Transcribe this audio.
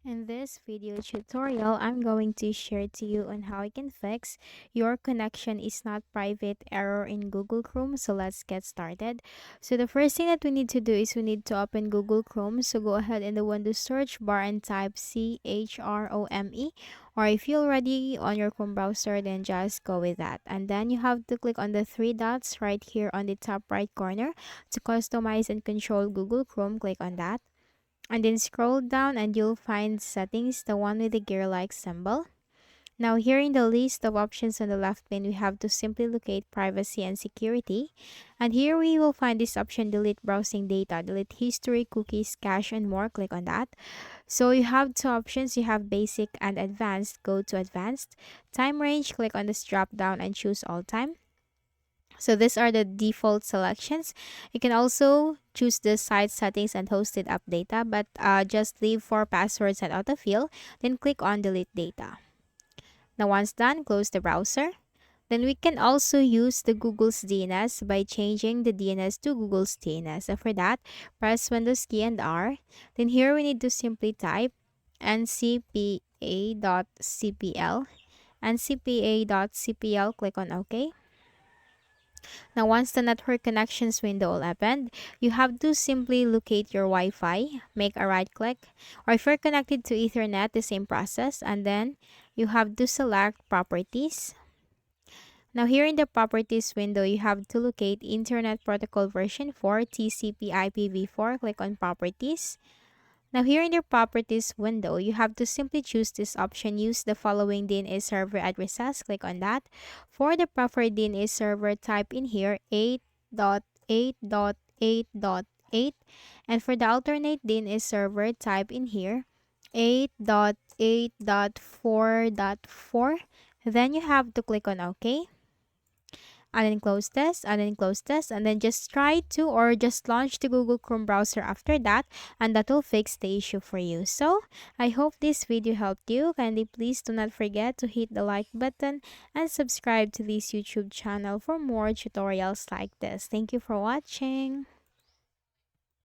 In this video tutorial, I'm going to share to you on how you can fix your connection is not private error in Google Chrome. So let's get started. So the first thing that we need to do is we need to open Google Chrome. So go ahead in the Windows search bar and type CHROME. Or if you're already on your Chrome browser, then just go with that. And then you have to click on the three dots right here on the top right corner to customize and control Google Chrome. Click on that and then scroll down and you'll find settings, the one with the gear like symbol. Now here in the list of options on the left pane, we have to simply locate privacy and security. And here we will find this option, delete browsing data, delete history, cookies, cache, and more. Click on that. So you have two options, you have basic and advanced. Go to advanced. Time range, click on this drop down and choose all time. So these are the default selections. You can also choose the site settings and hosted app data, but just leave for passwords and autofill. Then click on delete data. Now once done, close the browser. Then we can also use the Google's DNS by changing the DNS to Google's DNS. So for that, press Windows key and R. Then here we need to simply type ncpa.cpl. ncpa.cpl, click on OK. Now, once the network connections window will open, you have to simply locate your Wi-Fi, make a right click, or if you're connected to Ethernet, the same process, and then you have to select Properties. Now, here in the Properties window, you have to locate Internet Protocol version 4, TCP IPv4, click on Properties. Now here in the properties window, you have to simply choose this option, use the following DNS server addresses, click on that. For the preferred DNS server, type in here 8.8.8.8, and for the alternate DNS server, type in here 8.8.4.4. Then you have to click on OK. And then close this, and then close this, and then just try to or just launch the Google Chrome browser after that, and that will fix the issue for you. So I hope this video helped you. Kindly please do not forget to hit the like button and subscribe to this YouTube channel for more tutorials like this. Thank you for watching.